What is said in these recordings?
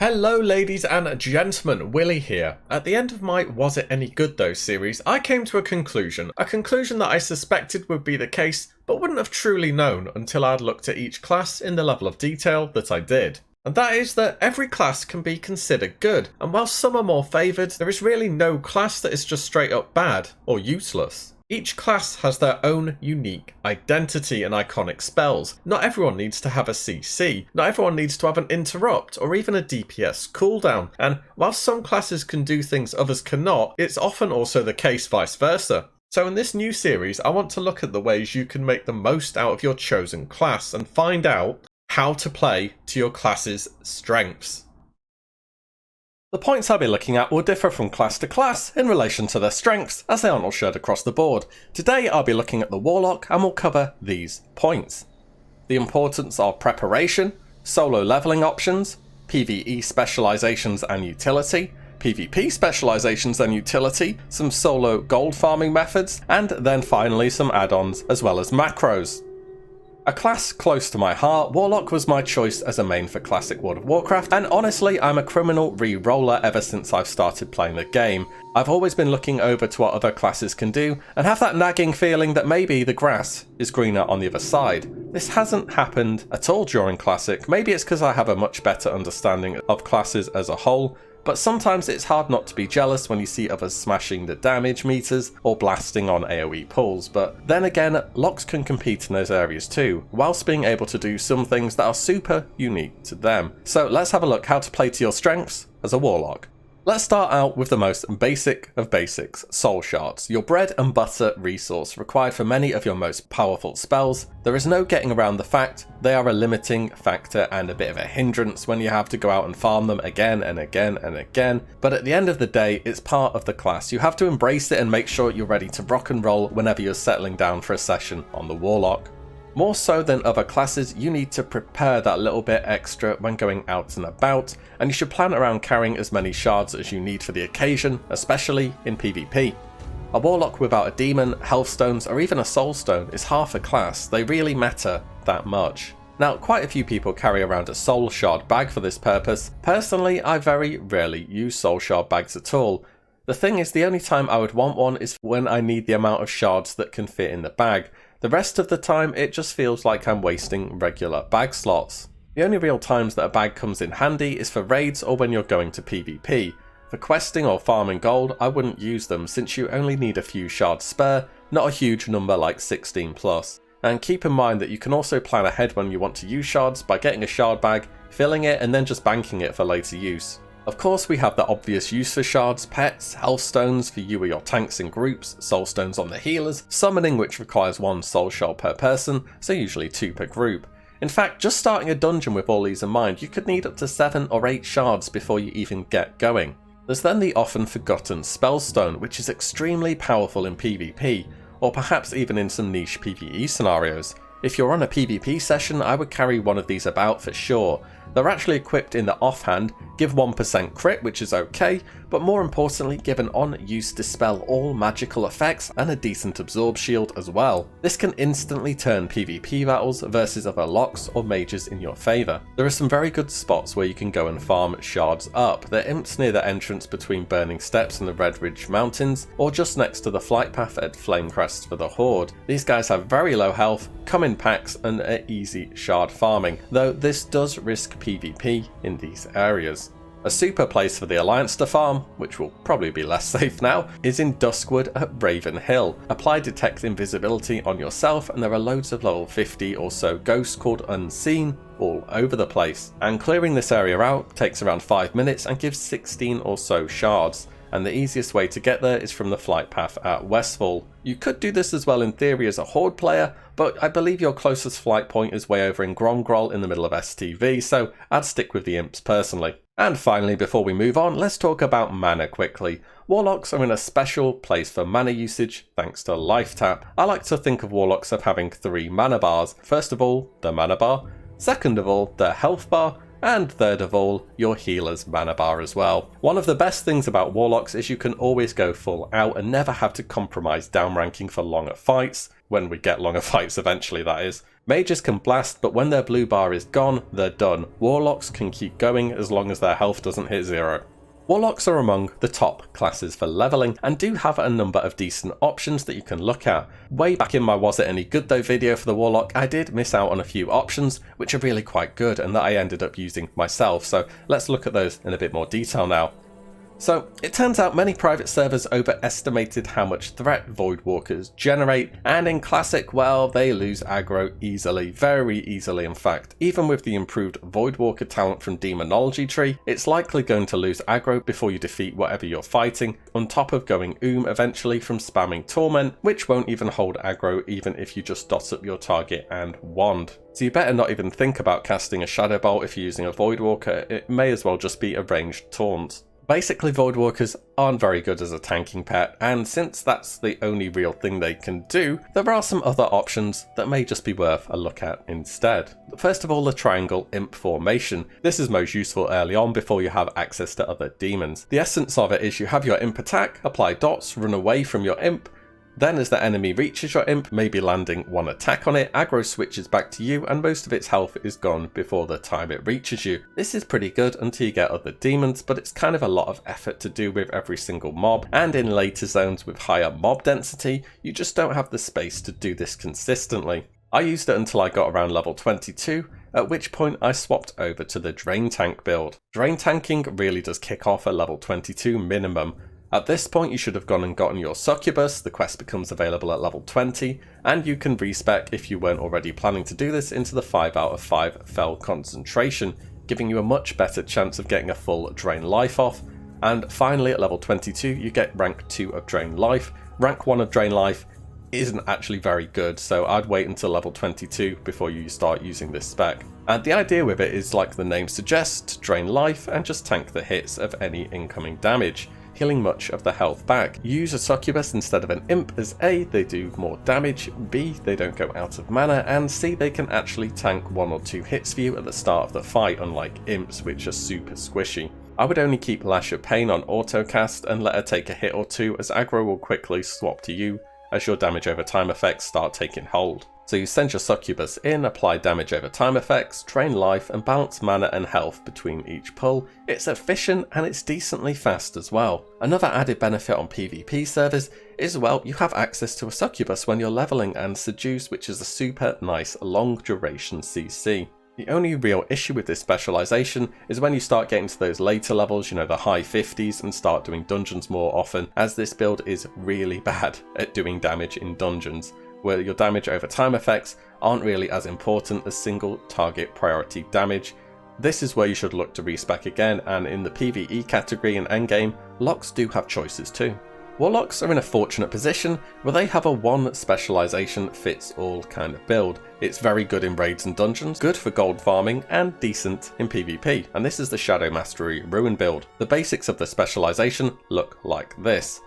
Hello ladies and gentlemen, Willie here. At the end of my Was It Any Good Though series, I came to a conclusion that I suspected would be the case, but wouldn't have truly known until I'd looked at each class in the level of detail that I did. And that is that every class can be considered good, and while some are more favoured, there is really no class that is just straight up bad or useless. Each class has their own unique identity and iconic spells. Not everyone needs to have a CC, not everyone needs to have an interrupt or even a DPS cooldown, and while some classes can do things others cannot, it's often also the case vice versa. So in this new series, I want to look at the ways you can make the most out of your chosen class and find out how to play to your class's strengths. The points I'll be looking at will differ from class to class in relation to their strengths, as they aren't all shared across the board. Today I'll be looking at the Warlock and we'll cover these points. The importance of preparation, solo leveling options, PvE specializations and utility, PvP specializations and utility, some solo gold farming methods, and then finally some add-ons as well as macros. A class close to my heart, Warlock was my choice as a main for classic World of Warcraft, and honestly I'm a criminal re-roller ever since I've started playing the game. I've always been looking over to what other classes can do, and have that nagging feeling that maybe the grass is greener on the other side. This hasn't happened at all during Classic. Maybe it's because I have a much better understanding of classes as a whole, but sometimes it's hard not to be jealous when you see others smashing the damage meters or blasting on AoE pulls, but then again, Locks can compete in those areas too, whilst being able to do some things that are super unique to them. So let's have a look how to play to your strengths as a Warlock. Let's start out with the most basic of basics, soul shards, your bread and butter resource required for many of your most powerful spells. There is no getting around the fact they are a limiting factor and a bit of a hindrance when you have to go out and farm them again and again and again, but at the end of the day it's part of the class. You have to embrace it and make sure you're ready to rock and roll whenever you're settling down for a session on the Warlock. More so than other classes, you need to prepare that little bit extra when going out and about, and you should plan around carrying as many shards as you need for the occasion, especially in PvP. A Warlock without a demon, health stones, or even a soul stone is half a class. They really matter that much. Now, quite a few people carry around a soul shard bag for this purpose. Personally, I very rarely use soul shard bags at all. The thing is, the only time I would want one is when I need the amount of shards that can fit in the bag. The rest of the time, it just feels like I'm wasting regular bag slots. The only real times that a bag comes in handy is for raids or when you're going to PvP. For questing or farming gold, I wouldn't use them since you only need a few shards spare, not a huge number like 16 plus. And keep in mind that you can also plan ahead when you want to use shards by getting a shard bag, filling it and then just banking it for later use. Of course, we have the obvious use for shards, pets, health stones for you or your tanks in groups, soul stones on the healers, summoning which requires 1 soul shard per person, so usually 2 per group. In fact, just starting a dungeon with all these in mind, you could need up to 7 or 8 shards before you even get going. There's then the often forgotten spellstone, which is extremely powerful in PvP, or perhaps even in some niche PvE scenarios. If you're on a PvP session, I would carry one of these about for sure. They're actually equipped in the offhand, give 1% crit, which is okay, but more importantly give an on-use dispel all magical effects and a decent absorb shield as well. This can instantly turn PvP battles versus other locks or mages in your favour. There are some very good spots where you can go and farm shards up. They're imps near the entrance between Burning Steps and the Red Ridge Mountains, or just next to the flight path at Flamecrest for the Horde. These guys have very low health, come in packs and are easy shard farming, though this does risk PvP in these areas. A super place for the Alliance to farm, which will probably be less safe now, is in Duskwood at Raven Hill. Apply Detect Invisibility on yourself and there are loads of level 50 or so ghosts called Unseen all over the place. And clearing this area out takes around 5 minutes and gives 16 or so shards. And the easiest way to get there is from the flight path at Westfall. You could do this as well in theory as a Horde player, but I believe your closest flight point is way over in Gromgrol in the middle of STV, so I'd stick with the imps personally. And finally, before we move on, let's talk about mana quickly. Warlocks are in a special place for mana usage thanks to Life Tap. I like to think of Warlocks as having 3 mana bars. First of all, the mana bar. Second of all, the health bar. and third of all, your healer's mana bar as well. One of the best things about Warlocks is you can always go full out and never have to compromise down ranking for longer fights, when we get longer fights eventually that is. Mages can blast, but when their blue bar is gone, they're done. Warlocks can keep going as long as their health doesn't hit 0. Warlocks are among the top classes for leveling and do have a number of decent options that you can look at. Way back in my Was It Any Good Though video for the Warlock, I did miss out on a few options which are really quite good and that I ended up using myself, so let's look at those in a bit more detail now. So, it turns out many private servers overestimated how much threat Voidwalkers generate, and in Classic, well, they lose aggro easily, very easily in fact. Even with the improved Voidwalker talent from Demonology Tree, it's likely going to lose aggro before you defeat whatever you're fighting, on top of going eventually from spamming Torment, which won't even hold aggro even if you just dot up your target and wand. So you better not even think about casting a Shadow Bolt if you're using a Voidwalker, it may as well just be a ranged taunt. Basically, Voidwalkers aren't very good as a tanking pet, and since that's the only real thing they can do, there are some other options that may just be worth a look at instead. First of all, the Triangle Imp formation. This is most useful early on before you have access to other demons. The essence of it is you have your Imp attack, apply dots, run away from your Imp. Then as the enemy reaches your Imp, maybe landing one attack on it, aggro switches back to you and most of its health is gone before the time it reaches you. This is pretty good until you get other demons, but it's kind of a lot of effort to do with every single mob, and in later zones with higher mob density, you just don't have the space to do this consistently. I used it until I got around level 22, at which point I swapped over to the Drain Tank build. Drain tanking really does kick off at level 22 minimum. At this point you should have gone and gotten your Succubus, the quest becomes available at level 20, and you can respec if you weren't already planning to do this into the 5 out of 5 Fell Concentration, giving you a much better chance of getting a full Drain Life off. And finally at level 22 you get rank 2 of Drain Life. Rank 1 of Drain Life isn't actually very good, so I'd wait until level 22 before you start using this spec. And the idea with it is, like the name suggests, drain life and just tank the hits of any incoming damage, healing much of the health back. Use a Succubus instead of an Imp as A, they do more damage, B, they don't go out of mana, and C, they can actually tank 1 or 2 hits for you at the start of the fight, unlike Imps which are super squishy. I would only keep Lash of Pain on autocast and let her take a hit or 2, as aggro will quickly swap to you as your damage over time effects start taking hold. So you send your Succubus in, apply damage over time effects, drain life and balance mana and health between each pull. It's efficient and it's decently fast as well. Another added benefit on PvP servers is, well, you have access to a Succubus when you're leveling and Seduce, which is a super nice long duration CC. The only real issue with this specialization is when you start getting to those later levels, you know, the high 50s, and start doing dungeons more often, as this build is really bad at doing damage in dungeons, where your damage over time effects aren't really as important as single target priority damage. This is where you should look to respec again, and in the PvE category and endgame, locks do have choices too. Warlocks are in a fortunate position where they have a one specialization fits all kind of build. It's very good in raids and dungeons, good for gold farming, and decent in PvP, and this is the Shadow Mastery Ruin build. The basics of the specialization look like this.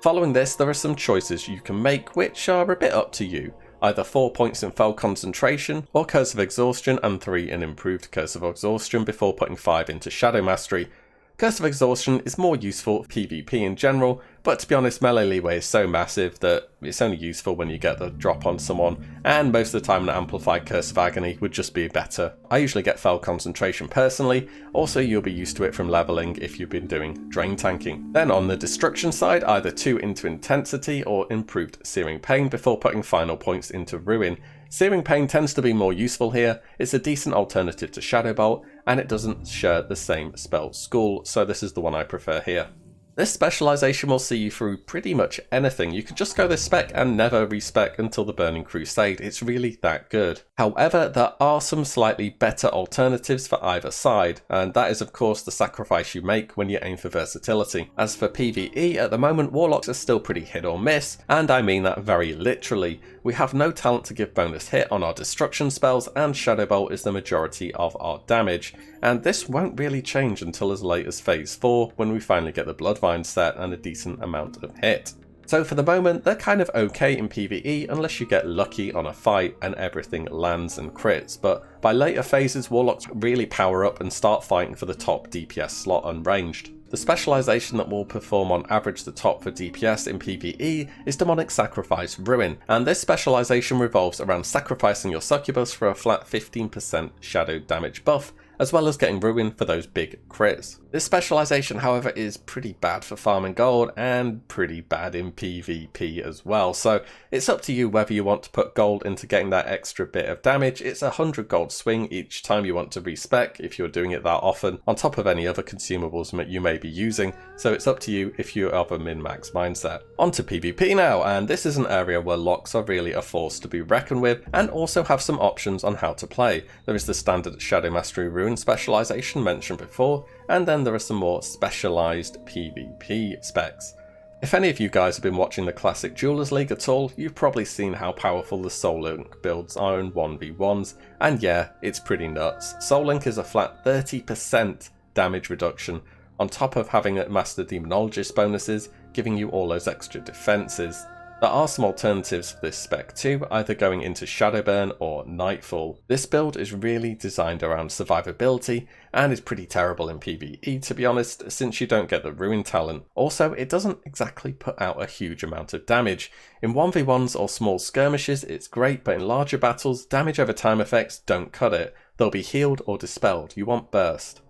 Following this, there are some choices you can make which are a bit up to you. Either 4 points in Fell Concentration, or Curse of Exhaustion and 3 in Improved Curse of Exhaustion before putting 5 into Shadow Mastery. Curse of Exhaustion is more useful for PvP in general, but to be honest, melee leeway is so massive that it's only useful when you get the drop on someone, and most of the time an amplified Curse of Agony would just be better. I usually get Fell Concentration personally, also you'll be used to it from leveling if you've been doing drain tanking. Then on the destruction side, either 2 into Intensity or Improved Searing Pain before putting final points into Ruin. Searing Pain tends to be more useful here, it's a decent alternative to Shadow Bolt, and it doesn't share the same spell school, so this is the one I prefer here. This specialization will see you through pretty much anything. You can just go this spec and never respec until the Burning Crusade. It's really that good. However, there are some slightly better alternatives for either side, and that is of course the sacrifice you make when you aim for versatility. As for PvE, at the moment Warlocks are still pretty hit or miss, and I mean that very literally. We have no talent to give bonus hit on our destruction spells, and Shadow Bolt is the majority of our damage, and this won't really change until as late as phase 4 when we finally get the Bloodvine set and a decent amount of hit. So for the moment, they're kind of okay in PvE unless you get lucky on a fight and everything lands and crits, but by later phases, Warlocks really power up and start fighting for the top DPS slot unranged. The specialization that will perform on average the top for DPS in PvE is Demonic Sacrifice Ruin, and this specialization revolves around sacrificing your succubus for a flat 15% shadow damage buff, as well as getting Ruin for those big crits. This specialization, however, is pretty bad for farming gold and pretty bad in PvP as well, so it's up to you whether you want to put gold into getting that extra bit of damage. It's a 100 gold swing each time you want to respec if you're doing it that often, on top of any other consumables you may be using, so it's up to you if you have a min-max mindset. On to PvP now, and this is an area where locks are really a force to be reckoned with, and also have some options on how to play. There is the standard Shadow Mastery Ruin specialization mentioned before, and then there are some more specialized PvP specs. If any of you guys have been watching the classic Jewelers League at all, you've probably seen how powerful the Soul Link builds are in 1v1s, and yeah, it's pretty nuts. Soul Link is a flat 30% damage reduction, on top of having Master Demonologist bonuses, giving you all those extra defenses. There are some alternatives for this spec too, either going into Shadowburn or Nightfall. This build is really designed around survivability and is pretty terrible in PvE to be honest, since you don't get the Ruin talent. Also, it doesn't exactly put out a huge amount of damage. In 1v1s or small skirmishes it's great, but in larger battles, damage over time effects don't cut it. They'll be healed or dispelled. You want burst.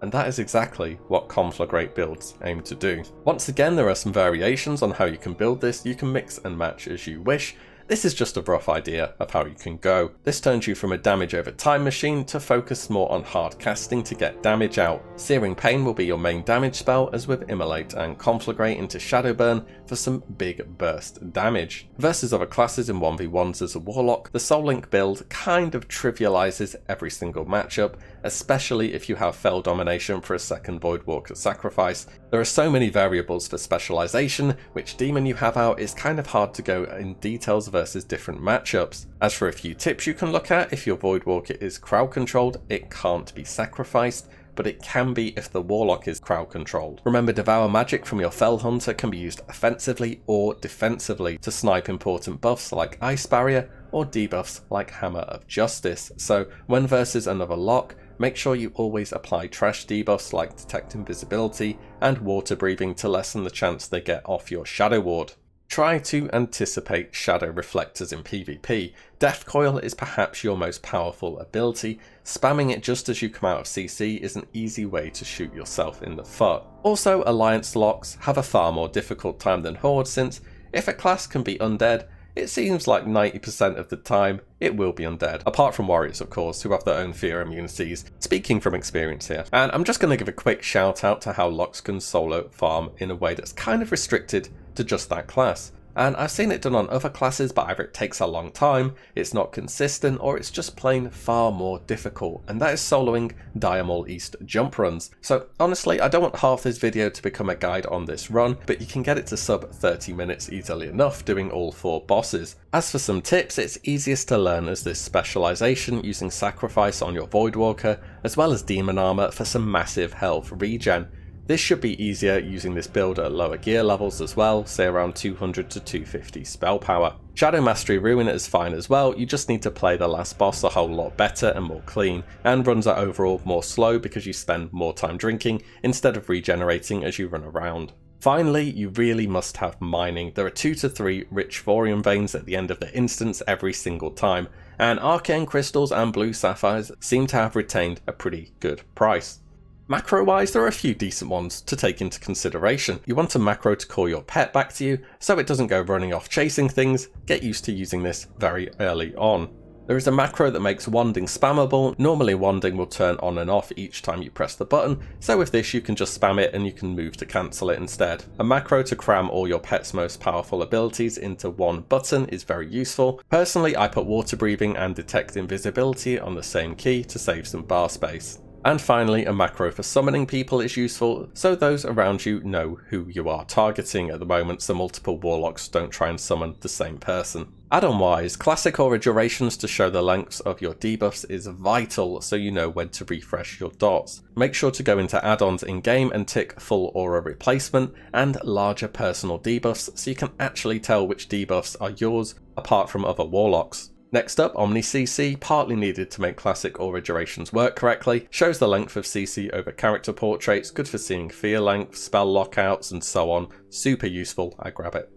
And that is exactly what Conflagrate builds aim to do. Once again, there are some variations on how you can build this. You can mix and match as you wish. This is just a rough idea of how you can go. This turns you from a damage over time machine to focus more on hard casting to get damage out. Searing Pain will be your main damage spell, as with Immolate and Conflagrate into Shadowburn for some big burst damage. Versus other classes in 1v1s as a Warlock, the Soul Link build kind of trivializes every single matchup, especially if you have Fell Domination for a second Voidwalker sacrifice. There are so many variables for specialization, which demon you have out is kind of hard to go in details versus different matchups. As for a few tips you can look at, if your Voidwalker is crowd controlled, it can't be sacrificed, but it can be if the Warlock is crowd controlled. Remember, Devour Magic from your Fell Hunter can be used offensively or defensively to snipe important buffs like Ice Barrier or debuffs like Hammer of Justice. So when versus another lock, make sure you always apply trash debuffs like Detect Invisibility and Water Breathing to lessen the chance they get off your Shadow Ward. Try to anticipate shadow reflectors in PvP. Death Coil is perhaps your most powerful ability. Spamming it just as you come out of CC is an easy way to shoot yourself in the foot. Also, Alliance locks have a far more difficult time than Horde, since if a class can be undead, it seems like 90% of the time it will be undead, apart from warriors of course, who have their own fear immunities, speaking from experience here. And I'm just going to give a quick shout out to how locks can solo farm in a way that's kind of restricted to just that class. And I've seen it done on other classes, but either it takes a long time, it's not consistent, or it's just plain far more difficult, and that is soloing Diamol East jump runs. So honestly, I don't want half this video to become a guide on this run, but you can get it to sub 30 minutes easily enough doing all 4 bosses. As for some tips, it's easiest to learn as this specialization using Sacrifice on your Voidwalker, as well as Demon Armor for some massive health regen. This should be easier using this build at lower gear levels as well, say around 200 to 250 spell power. Shadow Mastery Ruin is fine as well, you just need to play the last boss a whole lot better and more clean, and runs are overall more slow because you spend more time drinking instead of regenerating as you run around. Finally, you really must have mining. There are 2 to 3 rich thorium veins at the end of the instance every single time, and arcane crystals and blue sapphires seem to have retained a pretty good price. Macro-wise, there are a few decent ones to take into consideration. You want a macro to call your pet back to you, so it doesn't go running off chasing things. Get used to using this very early on. There is a macro that makes wanding spammable. Normally wanding will turn on and off each time you press the button, so with this you can just spam it and you can move to cancel it instead. A macro to cram all your pet's most powerful abilities into one button is very useful. Personally, I put Water Breathing and Detect Invisibility on the same key to save some bar space. And finally, a macro for summoning people is useful, so those around you know who you are targeting at the moment, so multiple Warlocks don't try and summon the same person. Add-on wise, classic aura durations to show the lengths of your debuffs is vital, so you know when to refresh your dots. Make sure to go into add-ons in-game and tick full aura replacement and larger personal debuffs, so you can actually tell which debuffs are yours apart from other Warlocks. Next up, Omni CC, partly needed to make classic aura durations work correctly, shows the length of CC over character portraits, good for seeing fear length, spell lockouts and so on, super useful, I grab it.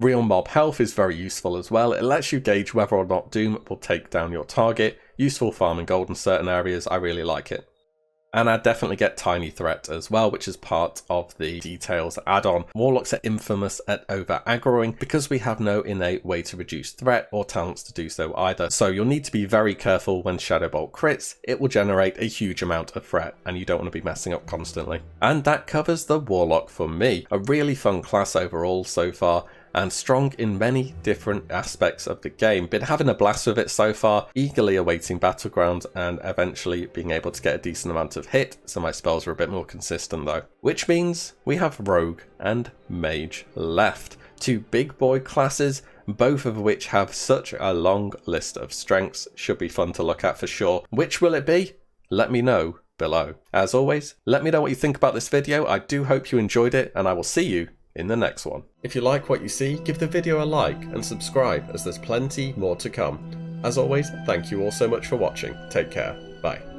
Real mob health is very useful as well, it lets you gauge whether or not Doom will take down your target, useful farming gold in certain areas, I really like it. And I definitely get Tiny Threat as well, which is part of the Details add-on. Warlocks are infamous at over-aggroing because we have no innate way to reduce threat or talents to do so either. So you'll need to be very careful when Shadowbolt crits, it will generate a huge amount of threat and you don't want to be messing up constantly. And that covers the Warlock for me. A really fun class overall so far, and strong in many different aspects of the game. Been having a blast with it so far, eagerly awaiting Battleground and eventually being able to get a decent amount of hit, so my spells are a bit more consistent though. Which means we have Rogue and Mage left. Two big boy classes, both of which have such a long list of strengths, should be fun to look at for sure. Which will it be? Let me know below. As always, let me know what you think about this video, I do hope you enjoyed it, and I will see you in the next one. If you like what you see, give the video a like and subscribe as there's plenty more to come. As always, thank you all so much for watching. Take care. Bye.